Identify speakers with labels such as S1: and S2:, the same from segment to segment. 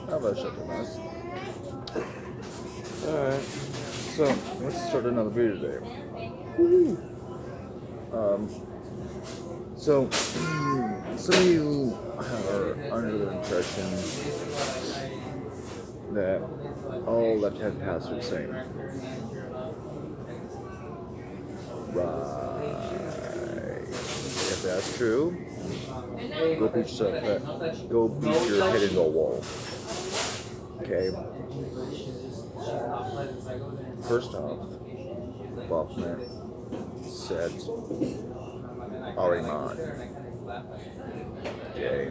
S1: How about shut the mess? Alright, so let's start another video today. Woo-hoo. So some of you are under the impression that all left-hand pastors are the same. Right. If that's true, go beat yourself. Go beat your head into a wall. Okay. First off, Baphomet said Ariman. Okay.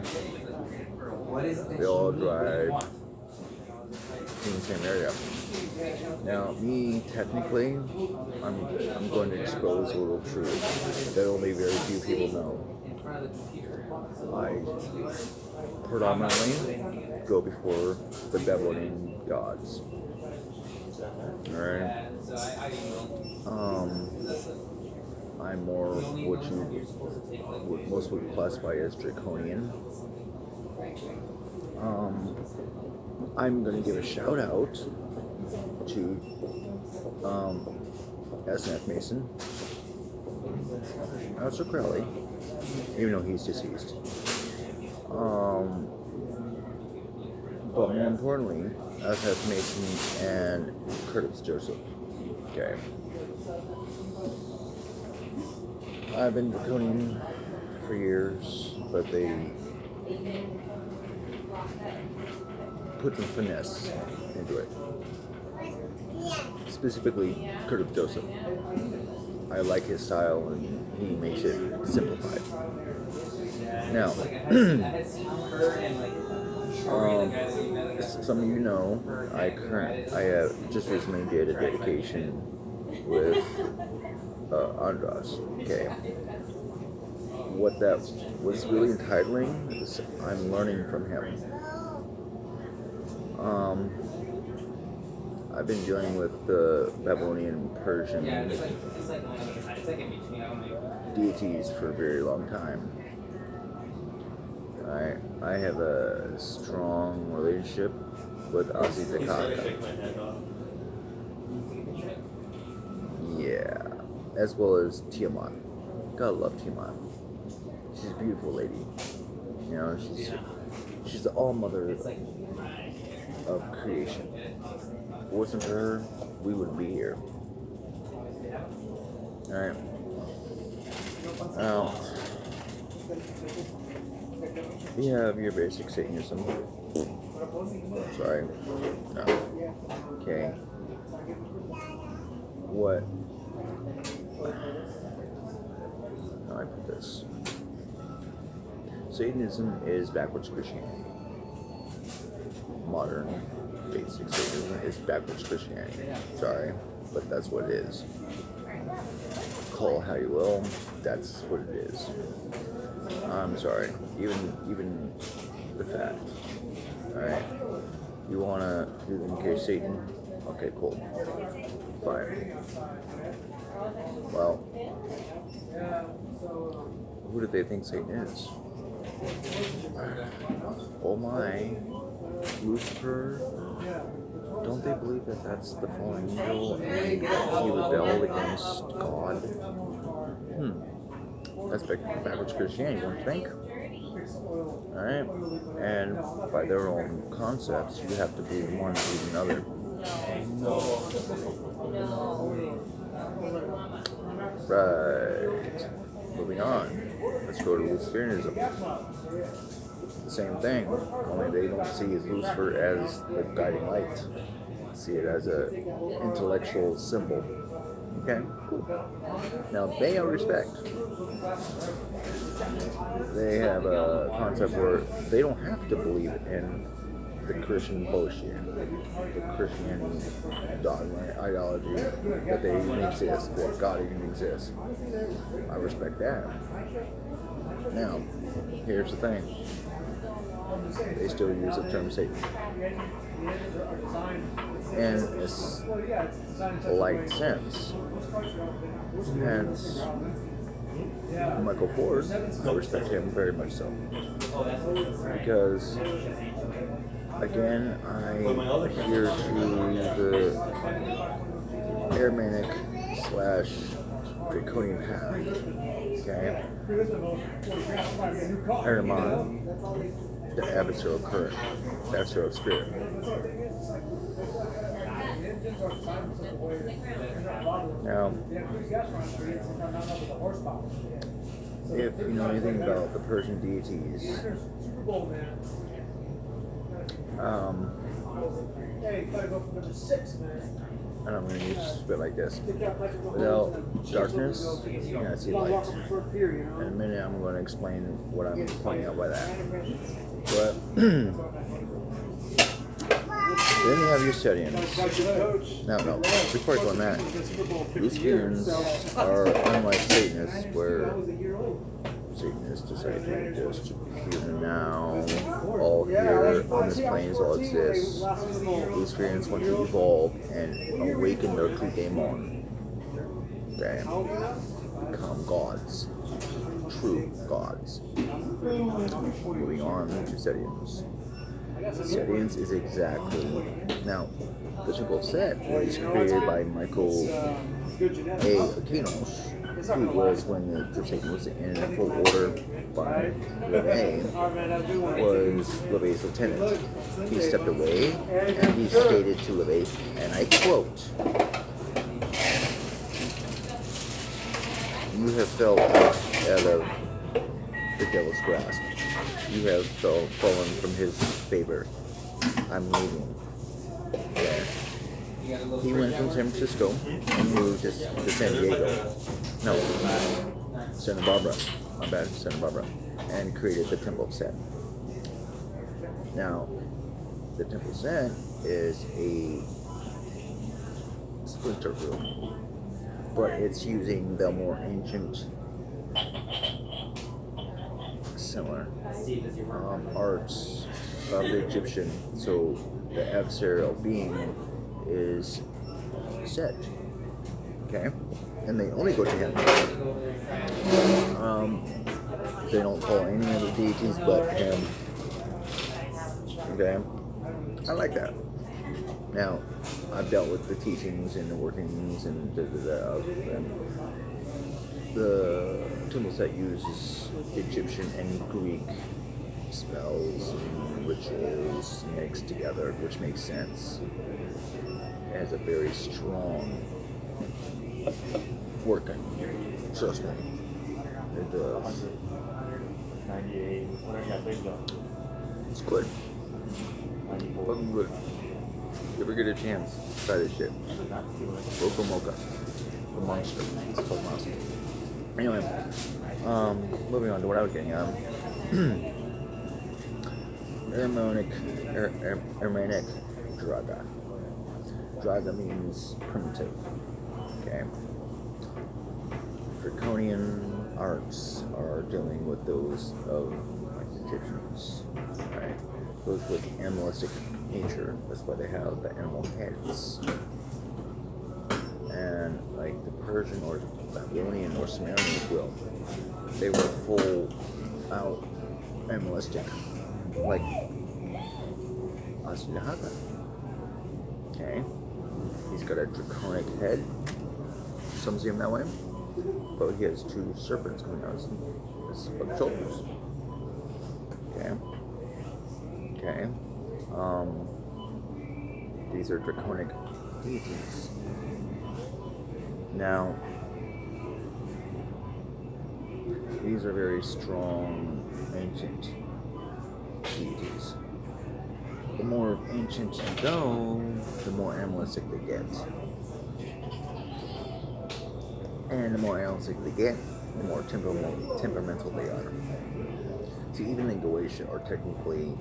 S1: They all drive in the same area. Now, me, technically, I'm going to expose a little truth that only very few people know. I predominantly go before the Babylonian gods. Alright? I'm more what most would classify as draconian. I'm going to give a shout out to SNF Mason, Alistair Crowley, even though he's deceased. But more importantly, SNF Mason and Curtis Joseph. Okay. I've been draconian for years, but they put some finesse into it. Specifically, Curtis Joseph. I like his style, and he makes it simplified. Now, some of you know, I have just recently did a dedication with Andras. Okay. What that was really entitling is I'm learning from him. I've been dealing with the Babylonian, Persian deities for a very long time. I have a strong relationship with Asitakaka. Yeah, as well as Tiamat. Gotta love Tiamat. She's a beautiful lady. You know, she's the all-mother of creation. If it wasn't for her, we wouldn't be here. Alright. Now, you have your basic Satanism. Sorry. No. Okay. What? How do I put this? Satanism is backwards Christianity. Modern basic Satanism is backwards Christianity. Sorry, but that's what it is. Call it how you will, that's what it is. I'm sorry, even the fact. Alright, you wanna do the Nikkei Satan? Okay, cool. Fine. Well, who do they think Satan is? Oh my, Lucifer. Don't they believe that that's the fallen angel and he rebelled against God? That's backwards Christianity, don't you think? Alright? And by their own concepts, you have to believe one and believe another. Right. Moving on. Let's go to Luciferianism. The same thing, only they don't see Lucifer as the guiding light. See it as an intellectual symbol. Okay, cool. Now they are respect. They have a concept where they don't have to believe in the Christian bullshit, the Christianity dogma, ideology, that they even exist, that God even exists. I respect that. Now, here's the thing. They still use the term Satan. In a light sense. Hence, Michael Ford, I respect him very much so. because, again, I adhere to the Aramaic / Draconian path. Okay? Ahriman, the adversarial current, the adversarial spirit. Now, if you know anything about the Persian deities, and I'm going to use a bit like this. Without darkness, you cannot see light. In a minute, I'm going to explain what I'm pointing out by that. But then you have your Setians. No. Before I go on that, Luciferians are unlike Satanists, where Satanists decide to just here and now, all here on this plane is all exists. Luciferians want to evolve and awaken their true daemon. Okay? Become gods. True gods. Moving on to Setians. Setians is exactly... Now, the Temple of Set was created by Michael A. Akinos, who was, when the Satan was in full order by LeVay, was LeVay's lieutenant. He stepped away and he stated to LeVay, and I quote, "You have fell out of the devil's grasp. You have fallen from his favor. I'm leaving." Yeah. He went from San Francisco and moved to San Diego. No, Santa Barbara. My bad, Santa Barbara. And created the Temple of Set. Now, the Temple of Set is a splinter group, but it's using the more ancient, similar arts of the Egyptian. So the adversarial being is Set. Okay? And they only go to him. They don't follow any other deities but him. Okay? I like that. Now, I've dealt with the teachings and the workings and of them. The Temple Set uses Egyptian and Greek spells and rituals mixed together, which makes sense. It has a very strong working. Trust me. It does. It's good. Fucking good. If you ever get a chance, try this shit. Local mocha. The monster. It's called monster. Anyway, moving on to what I was getting at. Aramaic Draga. Draga means primitive. Okay. Draconian arts are dealing with those of Egyptians. Right? Those with animalistic nature. That's why they have the animal heads. And like the Persian or Babylonian or Sumerian will, they were full out animalistic, like Asihaka. Okay, he's got a draconic head. Some see him that way, but he has two serpents coming out of his shoulders. Okay. These are draconic deities. Now, these are very strong, ancient deities. The more ancient you go, the more animalistic they get. And the more animalistic they get, the more temperamental they are. See, even the Goetia are technically,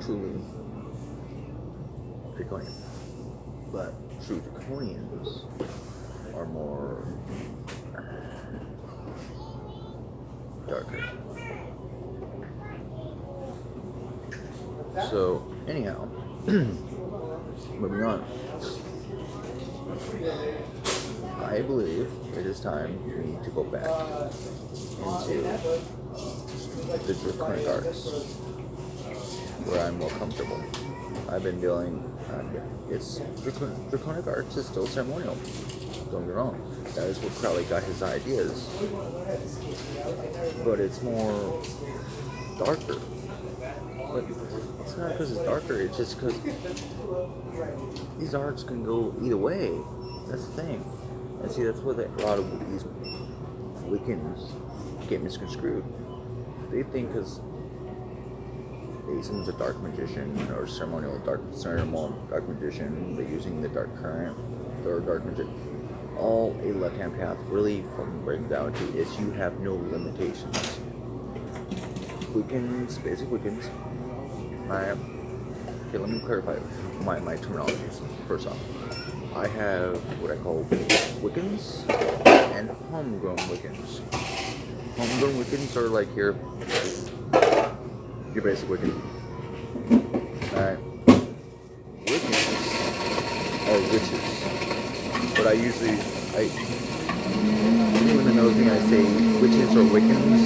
S1: truly draconian. But true draconians are more darker. So, anyhow, moving on. I believe it is time for me to go back into the draconic arts, where I'm more comfortable. I've been dealing, it's draconic arts is still ceremonial. Don't get me wrong. That is where Crowley got his ideas, but it's more darker. But it's not because it's darker. It's just because these arts can go either way. That's the thing. And see, that's where a lot of these Wiccans get misconstrued. They think because someone's a dark magician or ceremonial dark magician, they're using the dark current or dark magic. All a left-hand path really fucking breaks down to is you have no limitations. Wiccans, basic Wiccans. Okay, let me clarify my terminologies. First off, I have what I call Wiccans and homegrown Wiccans. Homegrown Wiccans are like your basic Wiccan. Alright. Wiccans are witches. But anyone that knows me, I say witches or Wiccans.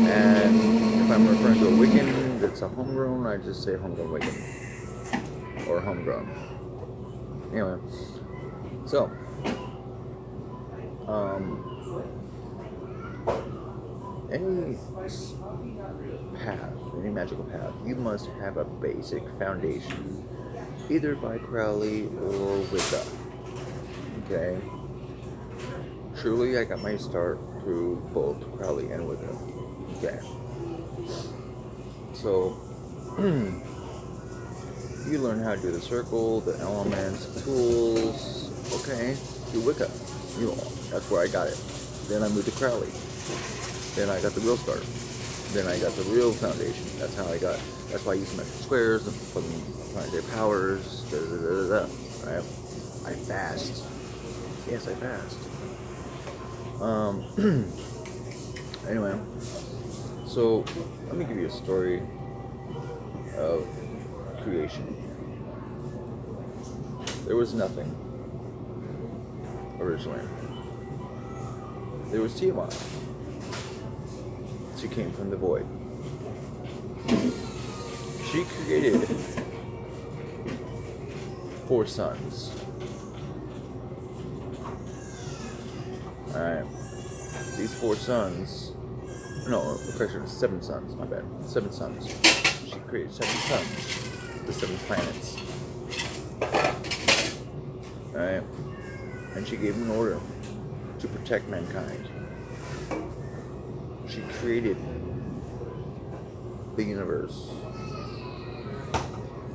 S1: And if I'm referring to a Wiccan that's a homegrown, I just say homegrown Wiccan. Or homegrown. Anyway. So. Any path, any magical path, you must have a basic foundation, either by Crowley or Wicca. Okay? Truly, I got my start through both Crowley and Wicca. Okay. So, you learn how to do the circle, the elements, the tools. Okay? Do Wicca. That's where I got it. Then I moved to Crowley. Then I got the real start. Then I got the real foundation. That's how that's why I use symmetric squares, the fucking planetary powers, right? I fast. Yes, I fast. Anyway, so let me give you a story of creation. There was nothing originally. There was Tiamat. She came from the void. She created 4 sons. Alright. These 4 sons. No, correction, 7 sons, my bad. 7 sons. She created 7 sons. The 7 planets. Alright. And she gave them an order to protect mankind. She created the universe.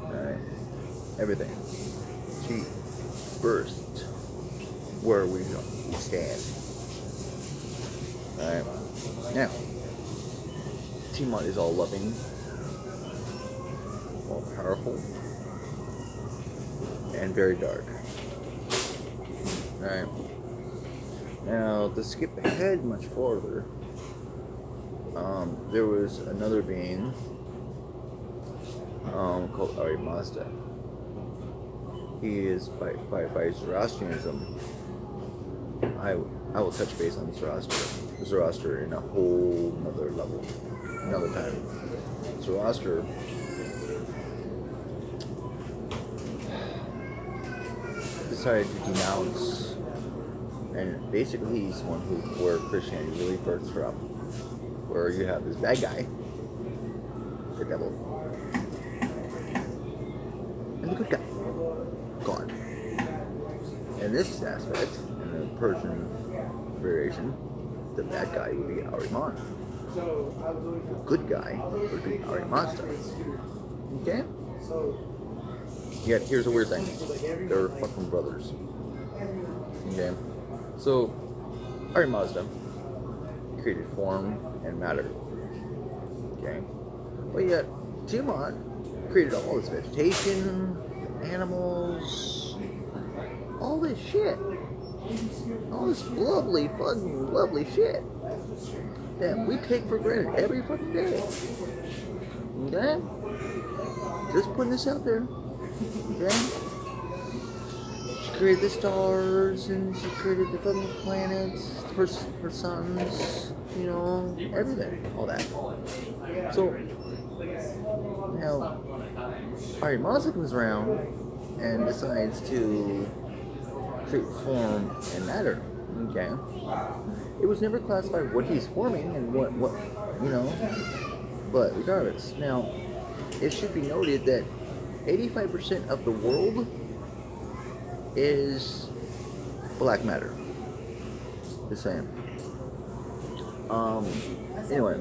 S1: Alright. Everything. She birthed where we stand. Alright. Now, Tiamat is all loving, all powerful, and very dark. Alright. Now, to skip ahead much farther, there was another being called Ari Mazda. He is by Zoroastrianism. I will touch base on Zoroaster in a whole nother level, another time. Zoroaster decided to denounce, and basically he's one where Christianity really births from, where you have this bad guy, the devil, and the good guy, God. In this aspect, in the Persian variation, the bad guy would be Ahriman. The good guy would be Ari Mazda. Okay? Yet here's a weird thing. They're fucking brothers. Okay? So, Ari Mazda created form and matter. Okay? But yet, Tiamat created all this vegetation, animals, all this shit. All this lovely, fucking lovely shit that we take for granted every fucking day. Okay? Just putting this out there. Okay? She created the stars, and she created the fucking planets, her sons, you know, everything, all that. So now Arimaza comes around and decides to create form and matter. Okay, it was never classified what he's forming and what you know, but regardless, now it should be noted that 85% of the world is black matter. The same. Anyway,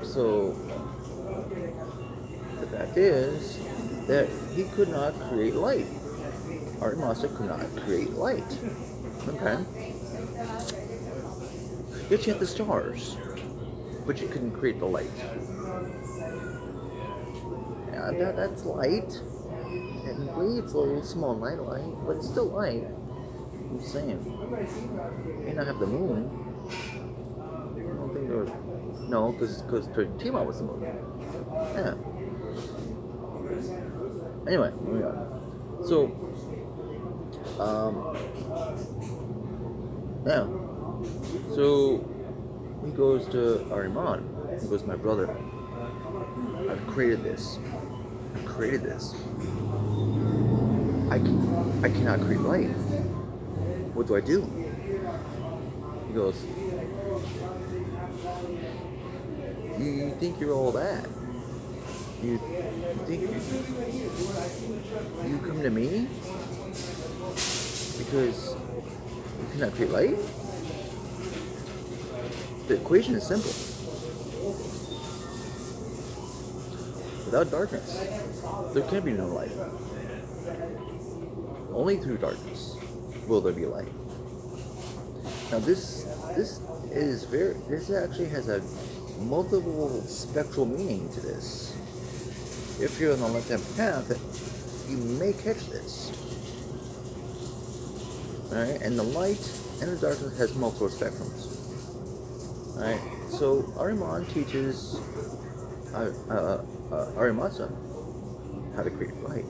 S1: so the fact is that he could not create light. Arimaza could not create light. Okay. Yet you had the stars, but you couldn't create the light. Yeah, that's light. Technically, it's a little small night light, but it's still light. I'm just saying. You may not have the moon. I don't think there was. No, because Tiamat was the moon. Yeah. Anyway, moving on. So, yeah. So, he goes to Ahriman. He goes, my brother, I've created this. I cannot create light. What do I do? He goes, you think you're all that? You think you come to me because you cannot create light? The equation is simple. Without darkness, there can be no light. Only through darkness will there be light. Now this actually has a multiple spectral meaning to this. If you're on the left-hand path, you may catch this. Alright, and the light and the darkness has multiple spectrums. Alright, so Ahriman teaches Arimaza how to create light.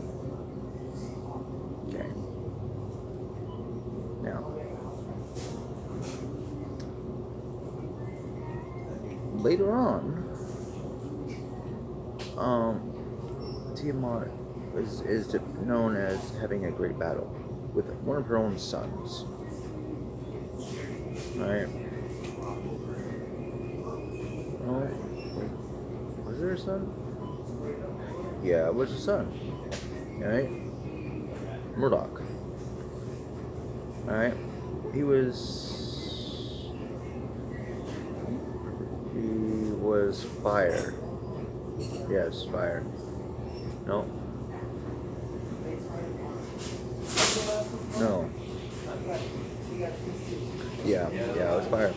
S1: Okay. Now, later on, Tiamat is known as having a great battle with one of her own sons. Alright. Oh, was there a son? Yeah, it was a son. Alright? Murdoch. Alright? He was fire. Yes, fire. No. No. Yeah, it was fire.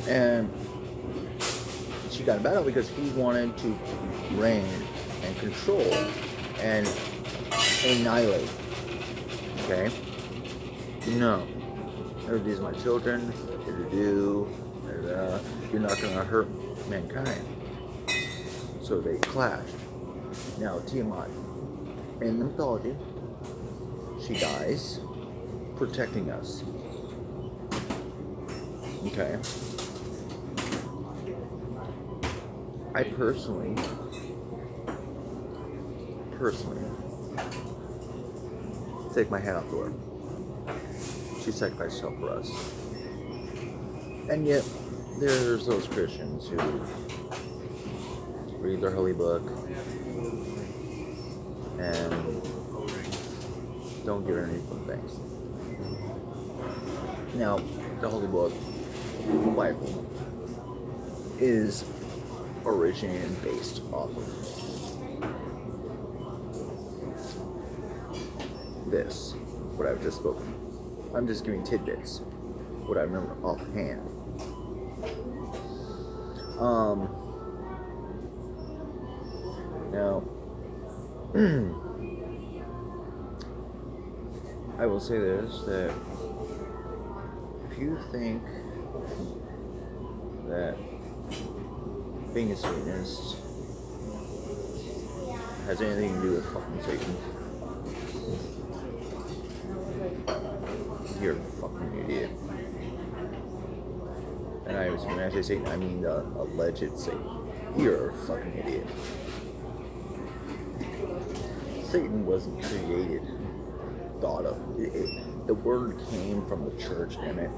S1: And she got in battle because he wanted to reign and control and annihilate. Okay? No. These are my children. You're not going to hurt mankind. So they clashed. Now Tiamat, in the mythology, she dies protecting us. Okay. I personally take my hat off to her. She sacrificed herself for us. And yet, there's those Christians who read their holy book and don't give her any thanks. Now, the holy book, the Bible, is originated and based off of this, what I've just spoken. I'm just giving tidbits, what I remember offhand. Now, I will say this, that if you think that being a Satanist has anything to do with fucking Satan, you're a fucking idiot. And when I say Satan, I mean the alleged Satan. You're a fucking idiot. Satan wasn't created, thought of. The word came from the church, damn it,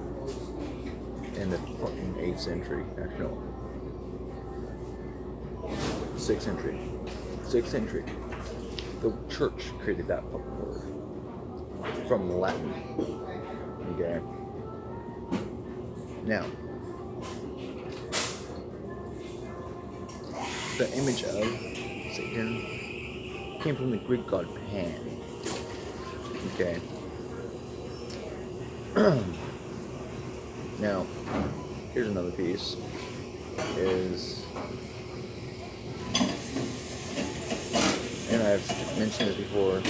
S1: in the fucking 8th century. Actually, no. 6th century. 6th century. The church created that fucking word from Latin. Okay? Now, the image of Satan came from the Greek god Pan. Okay? Now, here's another piece. And I've mentioned this before,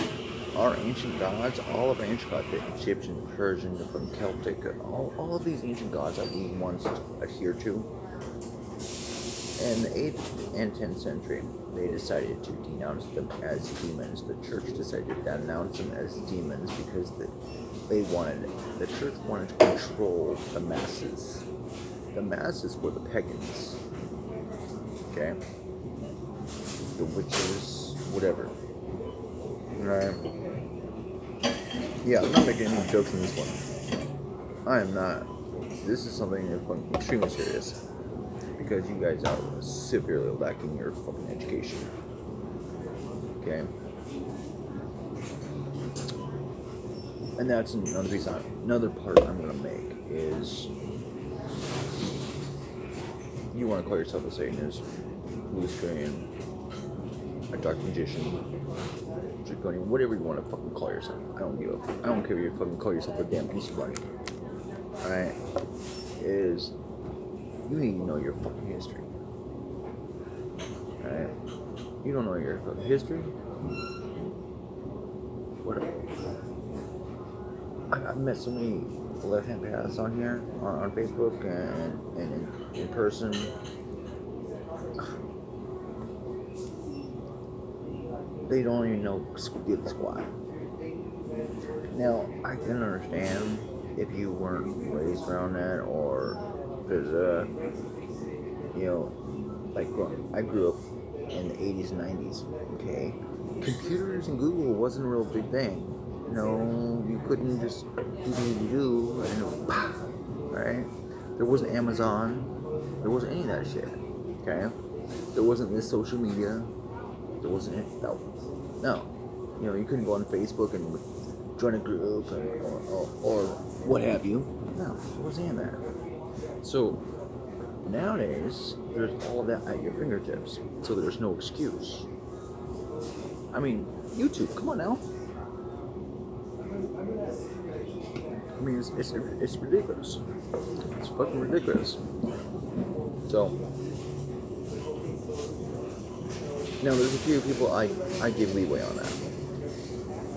S1: our ancient gods, all of our ancient gods, the Egyptian, the Persian, the from Celtic, all of these ancient gods that we once adhered to, in the 8th and 10th century, they decided to denounce them as demons. The church decided to denounce them as demons because the church wanted to control the masses. The masses were the pagans. Okay? The witches, whatever. Right? Yeah, I'm not making any jokes in this one. I am not. This is something that's extremely serious. Because you guys are severely lacking your fucking education. Okay? And that's another piece. Another part I'm gonna make is you want to call yourself a Satanist, Luciferian, a dark magician, draconian, whatever you want to fucking call yourself. I don't care if you fucking call yourself a damn piece of money. Alright? You need to know your fucking history. Alright? You don't know your fucking history? Whatever. I've met so many left-hand paths on here, on Facebook and in person. They don't even know diddly squat. Now, I can understand if you weren't raised around that, or because, like, I grew up in the 80s and 90s, okay? Computers and Google wasn't a real big thing. You couldn't just do, right? There wasn't Amazon. There wasn't any of that shit, okay? There wasn't this social media. There wasn't any, no. You couldn't go on Facebook and join a group or what have you. No, there wasn't any of that. So, nowadays, there's all of that at your fingertips. So there's no excuse. I mean, YouTube, come on now. I mean, it's ridiculous. It's fucking ridiculous. So, now there's a few people I give leeway on that.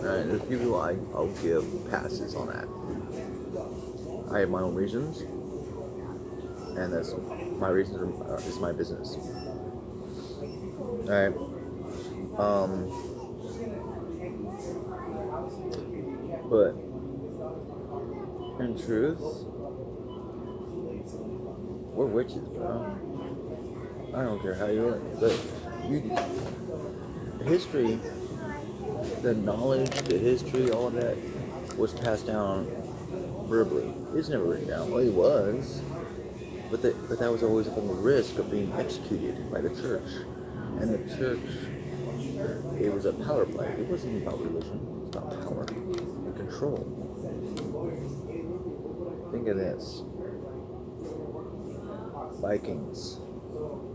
S1: There's a few people I'll give passes on that. I have my own reasons, and that's my reasons is my business. Alright. But in truth, we're witches, bro. I don't care how you look, but history, the knowledge, the history, all of that was passed down verbally. It's never written down. Well, it was, but that was always upon the risk of being executed by the church. And the church, it was a power play. It wasn't about religion. It was about power and control. Think of this. Vikings.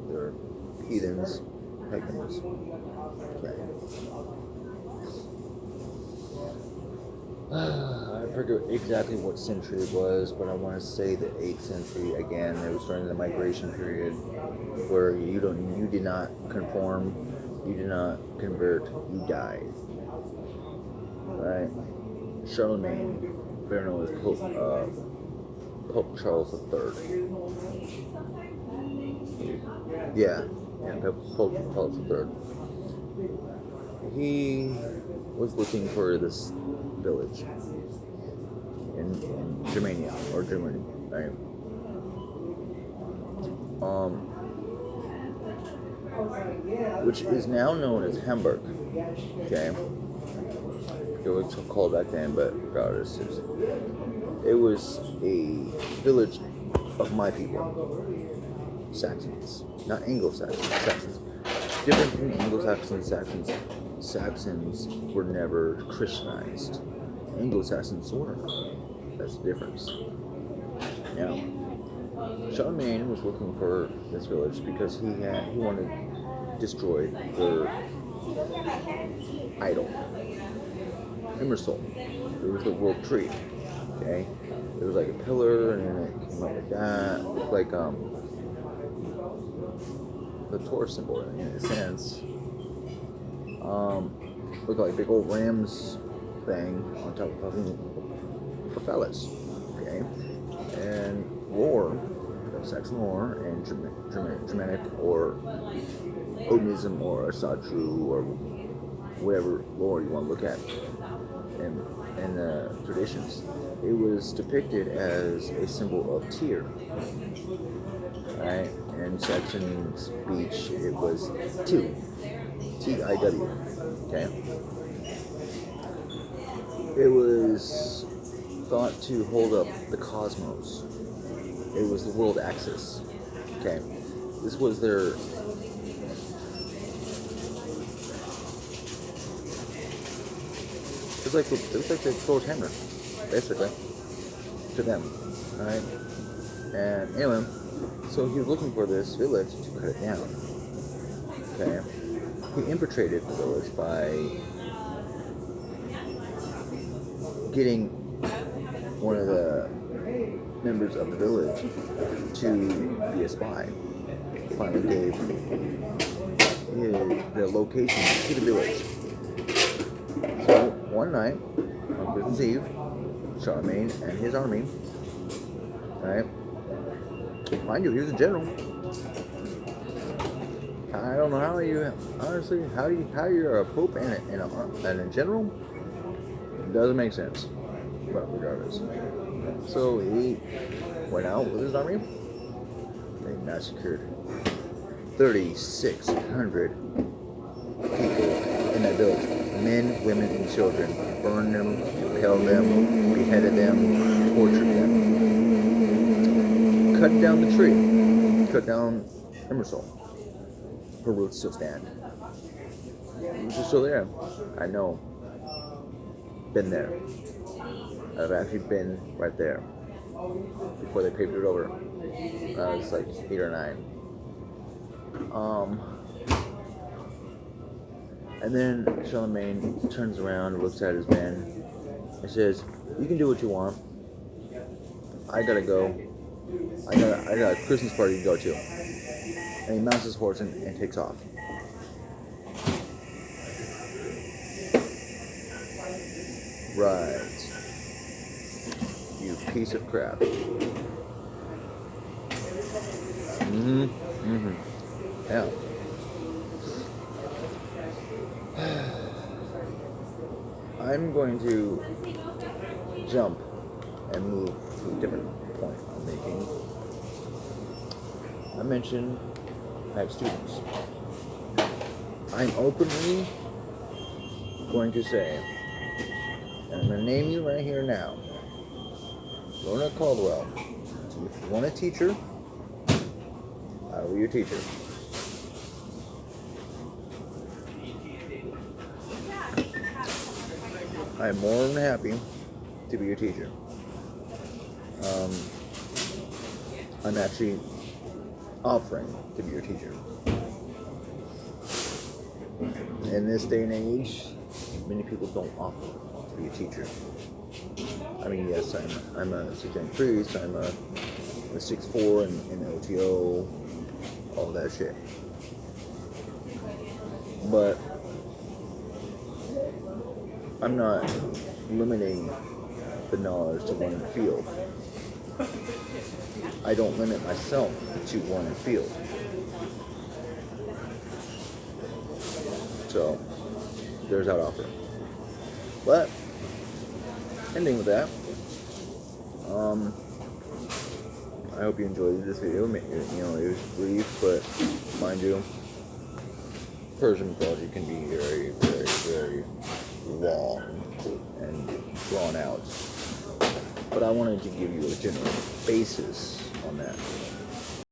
S1: They're heathens, pagans. Okay. I forget exactly what century it was, but I want to say the 8th century. Again, it was during the migration period where you did not conform, you did not convert, you died. Right? Charlemagne, better known as Pope Charles III. Yeah, Pope Charles III. He was looking for this village in in Germania or Germany, right? Which is now known as Hamburg. Okay, it was called back then, but regardless, it was a village of my people, Saxons, not Anglo-Saxons, Saxons. Different from Anglo-Saxons, Saxons were never Christianized. Anglo-Saxons were. That's the difference. Now, Charlemagne was looking for this village because he wanted to destroy their idol, Immersol. It was the world tree. Okay, it was like a pillar, and then it came out like that. It looked like the Torah symbol in a sense. Looked like a big old ram's thing on top of a phallus. Okay, and lore, Saxon lore, and Germanic or Odinism or Asatru or whatever lore you want to look at, and traditions. It was depicted as a symbol of Tyr, right? In Saxon speech, it was Tiw, okay? It was thought to hold up the cosmos. It was the world axis, okay? This was their... It was like the Thor's hammer, basically, to them, alright? And anyway, so he was looking for this village to cut it down, okay? He infiltrated the village by getting one of the members of the village to be a spy. He finally gave the location to the village. So one night, on Christmas Eve, Charlemagne and his army, right? Mind you, he was a general. I don't know how you, honestly, how you're a pope and a general. It doesn't make sense, but regardless. So he went out with his army. They massacred 3,600 people in that village. Men, women, and children. Burned them, impaled them, beheaded them, tortured them. Cut down the tree. Cut down Immersol. Her roots still stand. She's still there. I know. Been there. I've actually been right there before they paved it over. I was like 8 or 9. And then Charlemagne turns around and looks at his men and says, "You can do what you want. I gotta go. I got a Christmas party to go to." And he mounts his horse and takes off. Right. You piece of crap. Yeah. I'm going to jump and move to a different point I'm making. I mentioned I have students. I'm openly going to say, and I'm going to name you right here now, Lorna Caldwell. If you want a teacher, I will be your teacher. I'm more than happy to be your teacher. I'm actually offering to be your teacher. In this day and age, many people don't offer to be a teacher. I mean, yes, I'm a second priest, I'm a 6'4" in OTO, all that shit. But I'm not limiting the knowledge to one field. I don't limit myself to one field. So, there's that offer. But, ending with that, I hope you enjoyed this video. You know, it was brief, but mind you, Persian mythology can be very, very, very long and drawn out. But I wanted to give you a general basis on that.